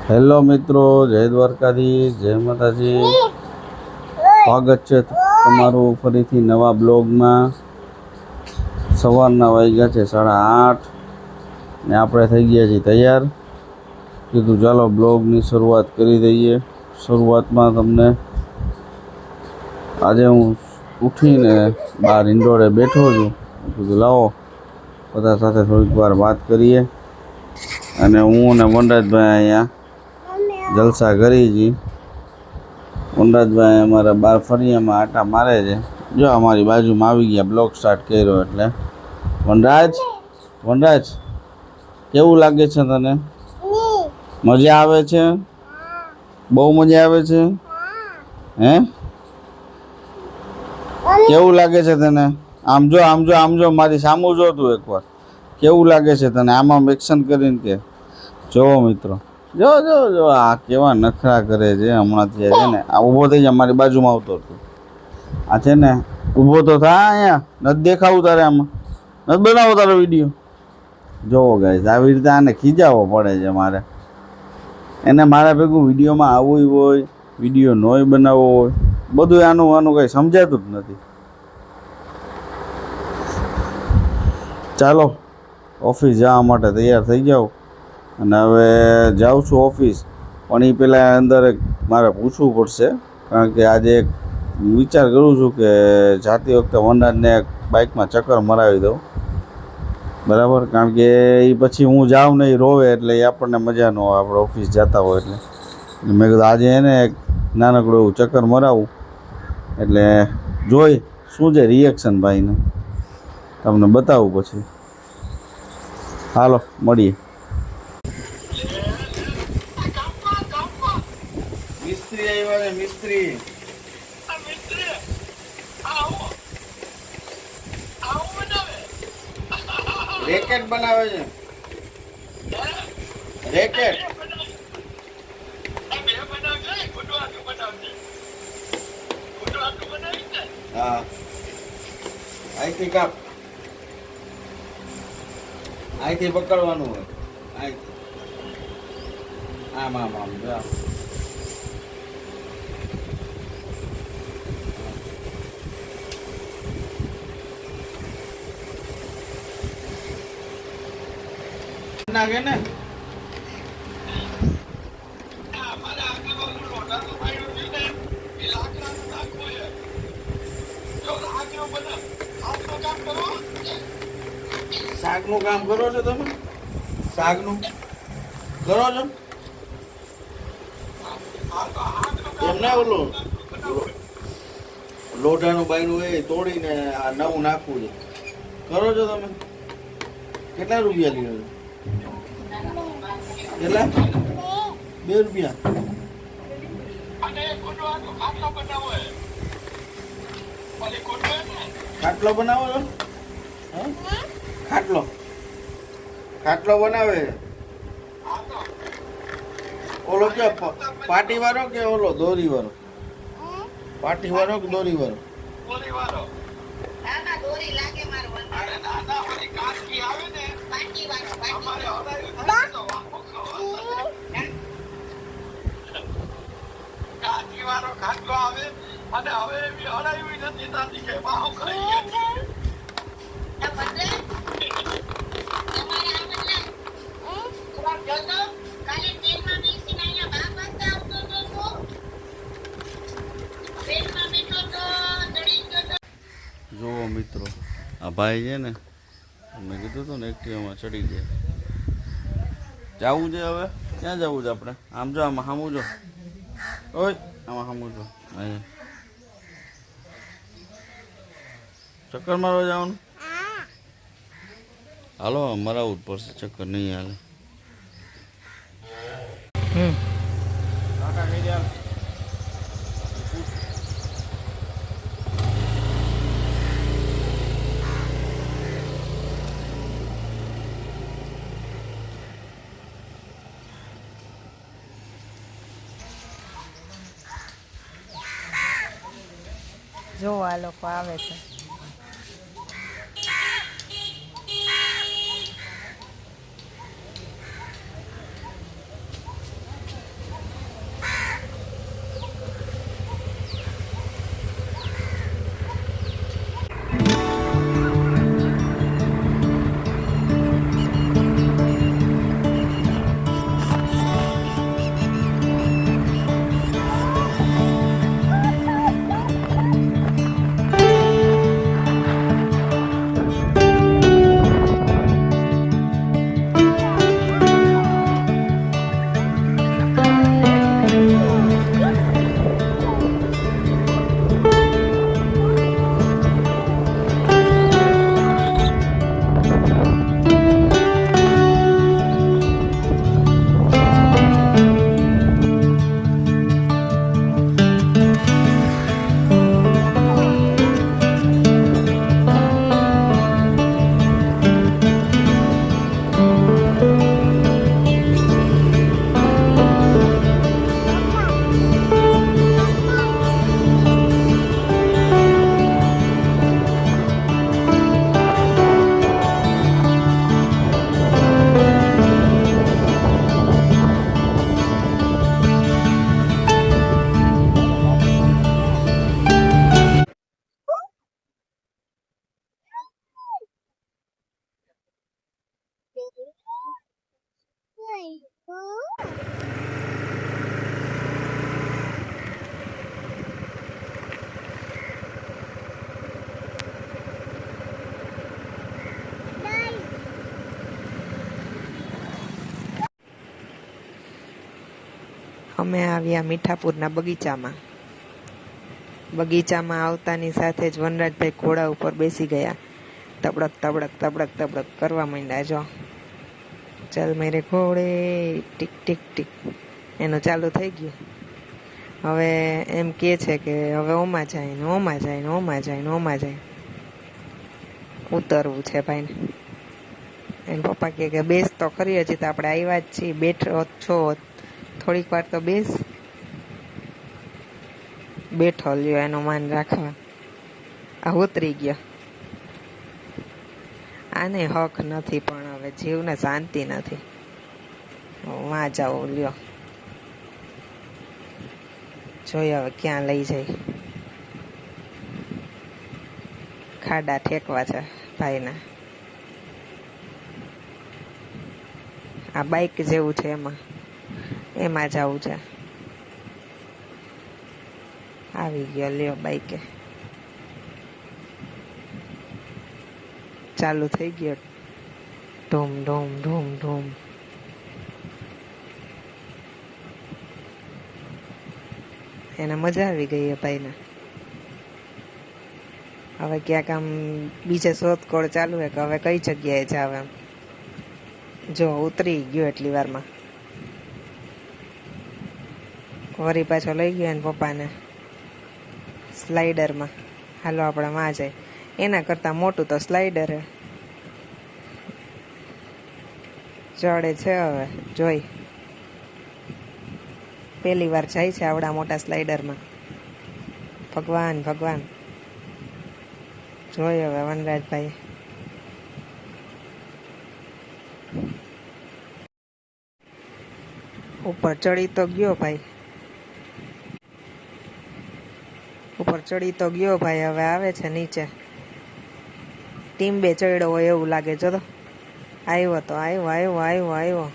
Hello મિત્રો, જય દ્વારકાધીશ, જય માતાજી. સ્વાગત છે તમારું ફરીથી નવા બ્લોગમાં. સવારના વાગ્યા છે 8:30 ને આપણે થઈ ગયા છીએ તૈયાર. કીધું ચાલો બ્લોગની શરૂઆત કરી દઈએ. શરૂઆતમાં તમને આજે હું ઉઠીને બહાર ઇન્ડોરે બેઠો છું. કીધું લાવો બધા સાથે થોડીક વાર વાત કરીએ. અને હું અને વનરાજભાઈ અહીંયા જલસા કરી છી. વનરાજભાઈ અમારા બાર ફળિયામાં આટા મારે છે. જો અમારી બાજુમાં આવી ગયા, બ્લોગ સ્ટાર્ટ કર્યો એટલે. વનરાજ કેવું લાગે છે તને? મજા આવે છે? બહુ મજા આવે છે? હે કેવું લાગે છે તને? આમ જો મારી સામું જો તું એકવાર. કેવું લાગે છે તને? આમાં એક્શન કરીને કે જોવો મિત્રો, જો જો જો આ કેવા નખરા કરે છે. હમણાંથી છે ને આ ઊભો થઈ જાય, મારી બાજુમાં આવતો હતો. આ છે ને ઊભો તો થા, અહીંયા નથી દેખાવું તારે, આમાં નથી બનાવો તારો વિડીયો. જોવો ગાઈસ, આવી રીતે આને ખીજાવવો પડે છે મારે. એને મારા ભેગું વિડીયોમાં આવવું હોય, વિડીયો નોય બનાવવો હોય, બધું આનું કંઈ સમજાતું જ નથી. ચાલો ઓફિસ જવા માટે તૈયાર થઈ જાઓ. અને હવે જાઉં છું ઓફિસ, પણ એ પહેલાં અંદર એક મારે પૂછવું પડશે. કારણ કે આજે એક વિચાર કરું છું કે જાતી વખતે વનરાજને એક બાઇકમાં ચક્કર મરાવી દઉં. બરાબર, કારણ કે એ પછી હું જાઉં ને એ રોવે એટલે એ આપણને મજા ન આવે, આપણે ઓફિસ જતા હોય એટલે. મેં કીધું આજે એને એક નાનકડું એવું ચક્કર મરાવું, એટલે જોઈ શું છે રિએક્શન ભાઈને, તમને બતાવું પછી. હાલો મળીએ. મિસ્ત્રી આવ્યા છે, મિસ્ત્રી. રેકેટ બનાવે છે, રેકેટ. હા, અહીંથી કાપ, અહીંથી પકડવાનું હોય, અહીંથી આમ જા. નાખે ને શાકનું કામ કરો છો તમે? શાકનું કરો છો એમને? ઓલું લોઢાનું બાયનું એ તોડીને આ નવું નાખવું છે, કરો છો તમે? કેટલા રૂપિયા લીધો છે? કેટલા? 2 રૂપિયા. ખાટલો બનાવો છો? ખાટલો બનાવે. ઓલો કે પાટી વાળો કે ઓલો દોરી વાળો? પાટી વાળો કે દોરી વાળો? ખાટલો આવે અને હવે હરાવી નથી તાતી કે બાહુ કરી જુઓ મિત્રો, આ ભાઈ છે ને, મેં કીધું હતું ને એક્ટિવામાં ચડી ગયા. જવું છે હવે? ક્યાં જવું છે આપણે? આમ જો, આમાં સામું જો. ઓય આમાં સામું જો. અહીંયા ચક્કર મારવા જવાનું? હાલો મરાવું જ પડશે, ચક્કર નહીં હાલે. જો આ લોકો આવે છે. અમે આવ્યા મીઠાપુરના બગીચામાં. બગીચામાં આવતાની સાથે જ વનરાજભાઈ ઘોડા ઉપર બેસી ગયા. તબડક તબડક તબડક તબડક કરવા માંડ્યા. જો ચાલ મેરે ઘોડે ટીક ટીક ટીક એનું ચાલુ થઈ ગયું. હવે એમ કે છે કે હવે ઓમાં જાય ને ઓમાં જાય ને ઓમાં જાય ને ઓમાં જાય. ઉતરવું છે ભાઈને. એને પપ્પા કે બેસ તો ખરી, હજી તો આપણે આવ્યા જ છીએ, બેઠો છો થોડીક વાર તો બેસ. બેઠો લ્યો, એનું માન રાખવા. આ ઉતરી ગયો. આને હક નથી, પણ હવે જીવને શાંતિ નથી. વાં જાઓ લ્યો, જોઈએ હવે ક્યાં લઈ જાય. ખાડા ઠેકવા છે ભાઈને. આ બાઈક જેવું છે, એમાં જવું છે. આવી ગયો લ્યો બાઈકે. ચાલુ થઈ ગયો. ઢૂમ ઢૂમ ઢૂમ ઢૂમ. એને મજા આવી ગઈ ભાઈને. હવે ક્યાંક આમ બીજે શોધખોળ ચાલુ હે કે હવે કઈ જગ્યાએ જાવ એમ. જો ઉતરી ગયો એટલી વારમાં. વળી પાછો લઈ ગયો એને પપ્પાને સ્લાઇડરમાં. હાલો આપણે માં જાય. એના કરતાં મોટું તો સ્લાઇડર હે. ચડે છે હવે જોઈ. પહેલી વાર જાય છે આવડા મોટા સ્લાઇડરમાં. ભગવાન ભગવાન. જોઈ હવે વનરાજભાઈ. ઉપર ચડી તો ગયો ભાઈ. ઉપર ચડી તો ગયો ભાઈ. હવે આવે છે નીચે. ટીમ્બે ચડ્યો હોય એવું લાગે. જો તો આવ્યો તો આવ્યો આવ્યો આવ્યો આવ્યો.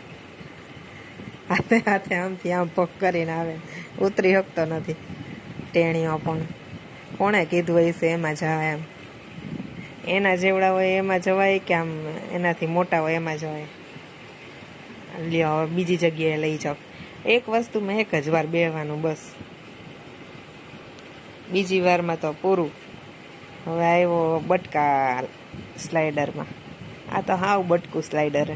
હાથે હાથે આમથી આમ પગ કરીને આવે. ઉતરી શકતો નથી. ટેણીઓ પણ કોણે કીધું હોય છે એમાં જવાય એમ. એના જેવડા હોય એમાં જવાય કે આમ એનાથી મોટા હોય એમાં જવાય. લ્યો હવે બીજી જગ્યાએ લઈ જાઓ. એક વસ્તુમાં એક જ વાર બેહવાનું બસ. બીજી વારમાં તો પૂરું. હવે આવ્યો બટકા સ્લાઇડરમાં. આ તો હાવ બટકું સ્લાઇડર.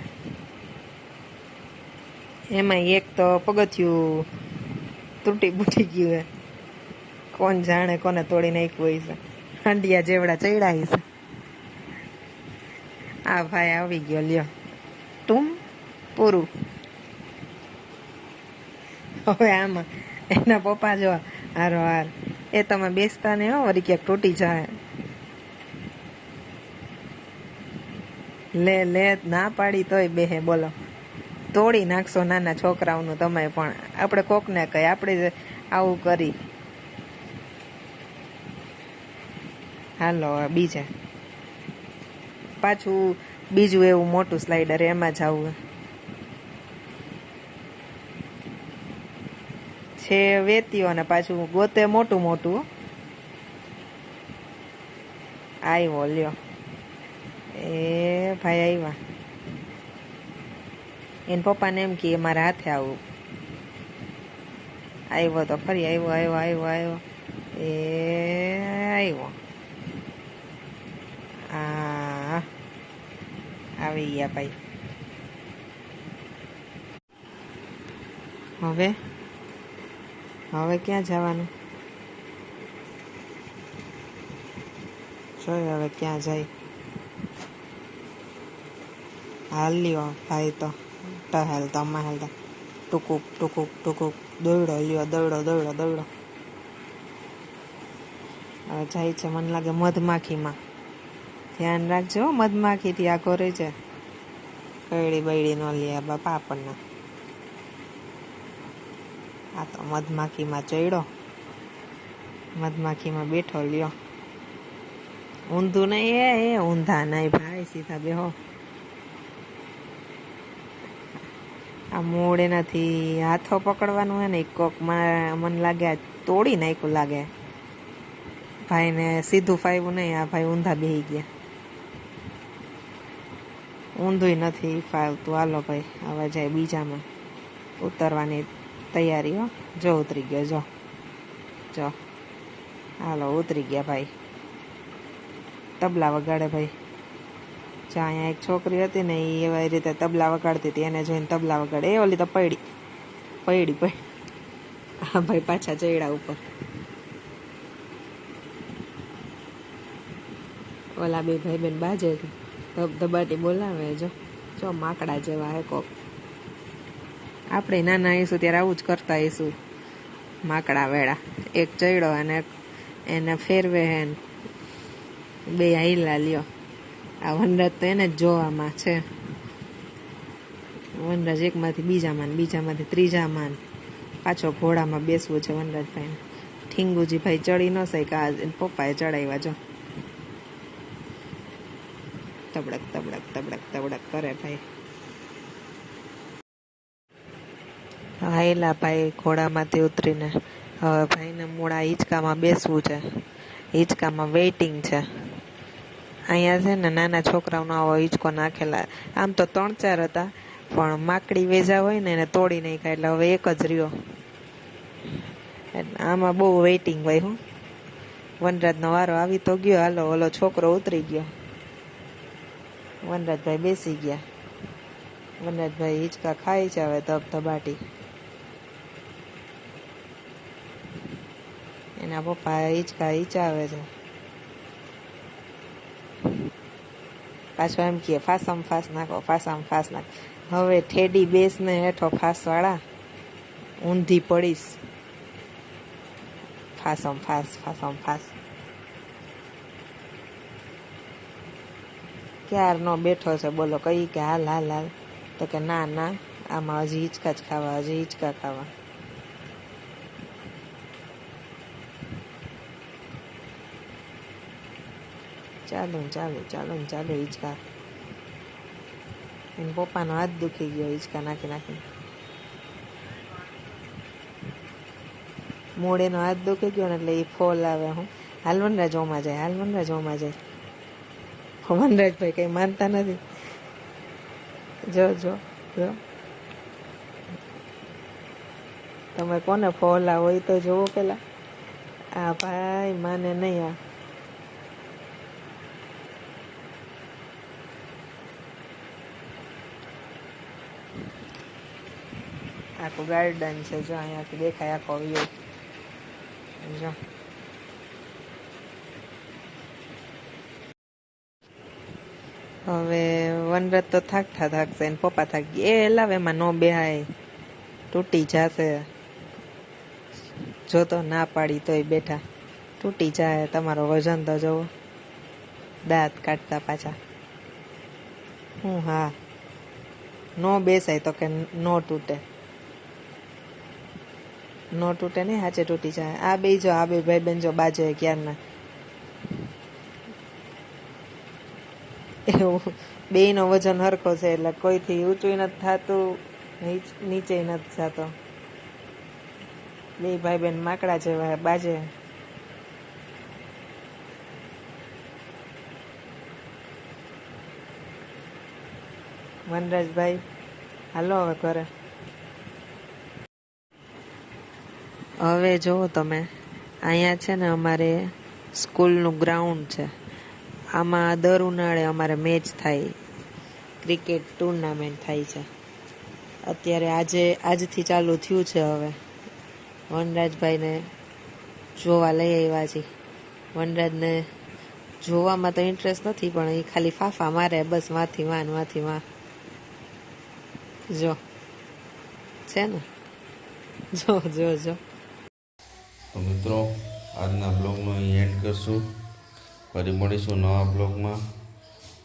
એમાં એક તો પગથિયું તૂટી બૂટી ગયું હે. કોણ જાણે કોને તોડી નાખ્યું હોય છે. હાંડિયા જેવડા ચડ્યા છે. આ ભાઈ આવી ગયો લ્યો. ટૂમ પૂરું. હવે આમાં એના પપ્પા જો હારો હાર. એ તમે બેસતા ને હો, વળી ક્યાંક તૂટી જાય. લે લે ના પાડી તોય બેહે. બોલો, તોડી નાખશો નાના છોકરાઓનું તમે પણ. આપણે કોકને કહી આપણે આવું કરી. હાલો બીજે પાછું બીજું એવું મોટું સ્લાઇડર એમાં જવું છે. વેતીઓ ને પાછું ગોતે મોટું મોટું. આવ્યો લ્યો. એ ભાઈ આવ્યા. એને પપ્પાને એમ કે મારા હાથે આવું. આવ્યો તો ફરી. આવ્યો આવ્યો આવ્યો આવ્યો. એ આવ્યો. આવી ગયા ભાઈ. હવે હવે ક્યાં જવાનું? જોઈએ હવે ક્યાં જાય. હાલ્યો ભાઈ તો ટહેલતા મહેલતા ટુકુક ટુકુક ટુકુક દોડ્યો લ્યો. દોડો દોડો દોડો. હવે જાય છે મને લાગે મધમાખીમાં. ધ્યાન રાખજો મધમાખીથી આખો રહે છે. કઈડી બૈડી ન લે બાપા આપણને. આ તો મધમાખીમાં ચડ્યો. મધમાખીમાં બેઠો લ્યો. ઊંધું નહીં એ ઊંધા નહીં ભાઈ. સીધા બેહો. આ મૂળ એનાથી હાથો પકડવાનું હે ને. કોક મને લાગે તોડી નાખ્યું લાગે. ભાઈને સીધું ફાવ્યું નહીં. આ ભાઈ ઊંધા બેહી ગયા. ઊંધું નથી ફાવતું. હાલો ભાઈ હવે જાય બીજામાં. ઉતરવાની તૈયારી હો. જો ઉતરી ગયો, જો જો. હાલો ઉતરી ગયા ભાઈ. તબલા વગાડે ભાઈ. જો અહીંયા એક છોકરી હતી ને એ એવી રીતે તબલા વગાડતી હતી, એને જોઈને તબલા વગાડે. એ ઓલી તો પડી. હા ભાઈ પાછા ચડ્યા ઉપર. ઓલા બે ભાઈ બેન બાજે ધબધબાટી બોલાવે. જો માકડા જેવા હે કોક. આપણે નાના હઈશું ત્યારે આવું જ કરતા હઈશું. માકડા વેળા. એક ચડ્યો અને એને ફેરવે હે બે હાઈલા લ્યો. આ વનરાજ તો એને જ જોવામાં છે. વનરાજ એકમાંથી બીજામાં, બીજામાંથી ત્રીજામાં, પાછો ઘોડામાં બેસવું છે વનરાજભાઈને. ઠીંગુજી ભાઈ ચડી ન શક્યા, પપ્પાએ ચડાવ્યા. જો તબડક તબડક તબડક તબડક કરે ભાઈ. હાયલા ભાઈ ઘોડામાંથી ઉતરીને હવે ભાઈને મોડા હિંચકામાં બેસવું છે. હિંચકામાં વેઇટિંગ છે. અહીંયા છે ને નાના છોકરાઓનો આવો હિંચકો નાખેલા. આમ તો 3-4 હતા પણ માકડી વેજા હોય ને એને તોડી નાખ્યા એટલે હવે એક જ રહ્યો. આમાં બહુ વેઇટિંગ હોય. હું વનરાજનો વારો આવી તો ગયો. હાલો ઓલો છોકરો ઉતરી ગયો. વનરાજભાઈ બેસી ગયા. વનરાજભાઈ હિંચકા ખાય છે હવે ધબધબાટી. એના પપ્પા હિંચકા હિંચાવે છે. પાછો એમ કહે ફાસમ ફાસ નાખો, ફાસમ ફાસ નાખો. હવે ઠેડી બેસ ને હેઠો ફાસવાળા, ઊંધી પડીશ. ફાસમ ફાસ, ફાસમ ફાસ. ક્યારનો બેઠો છે બોલો. કઈ કે હાલ હાલ હાલ, તો કે ના ના આમાં હજી હિંચકા જ ખાવા, હજી હિંચકા ખાવા. ચાલુ ચાલુ ચાલુ ને ચાલુ હિંચકા. એને પપ્પાનો હાથ દુખી ગયો હિંચકા નાખી નાખી. મોડેનો હાથ દુખી ગયો ને એટલે એ ફોલ આવે. હું હાલ વનરાજ ઓમાં જાય, હાલ વનરાજ ઓમાં જાય. વનરાજભાઈ કઈ માનતા નથી. જો જો જો તમે કોને ફોલા હોય તો જોવો પેલા. આ ભાઈ માને નહીં. આ આખું ગાર્ડન છે. જો અહીંયાથી દેખાય આખો વ્યૂ. જો હવે વનરાજ તો થાકશે ને પપ્પા થાકી. એ લાવે એમાં નો બેહાય, તૂટી જશે. જો તો ના પાડી તોય બેઠા. તૂટી જાય. તમારો વજન તો જવો. દાંત કાઢતા પાછા. હું હા નો બેસાય તો કે નો તૂટે. નો તૂટે નહીં, હાચે તૂટી જાય. આ બે જો, આ બે ભાઈ બેન જો બાજે ક્યારના. એવું બેયનો વજન હરખો છે એટલે કોઈથી ઊંચું નથી થતું, નીચે નથી થતો. બે ભાઈ બેન માકડા જેવા બાજે. વનરાજભાઈ હાલો હવે ઘરે. હવે જુઓ તમે, અહીંયા છે ને અમારે સ્કૂલનું ગ્રાઉન્ડ છે. આમાં દર ઉનાળે અમારે મેચ થાય, ક્રિકેટ ટુર્નામેન્ટ થાય છે. અત્યારે આજથી ચાલુ થયું છે. હવે વનરાજભાઈને જોવા લઈ આવ્યા છે. વનરાજને જોવામાં તો ઇન્ટરેસ્ટ નથી પણ એ ખાલી ફાફા મારે બસ, વાથી વાં. જો છે ને, જો જો જો. તો મિત્રો આજના બ્લોગનો અહીં એન્ડ કરશું. ફરી મળીશું નવા બ્લોગમાં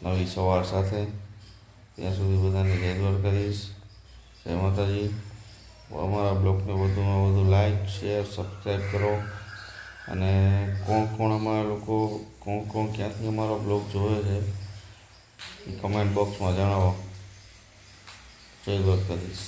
નવી સવાર સાથે. ત્યાં સુધી બધાને જય દ્વારકાધીશ, જય માતાજી. અમારા બ્લોગને વધુમાં વધુ લાઈક, શેર, સબસ્ક્રાઈબ કરો. અને કોણ અમારા લોકો, કોણ ક્યાંથી અમારો બ્લોગ જોવે છે એ કમેન્ટ બોક્સમાં જણાવો. જય દ્વારકાધીશ.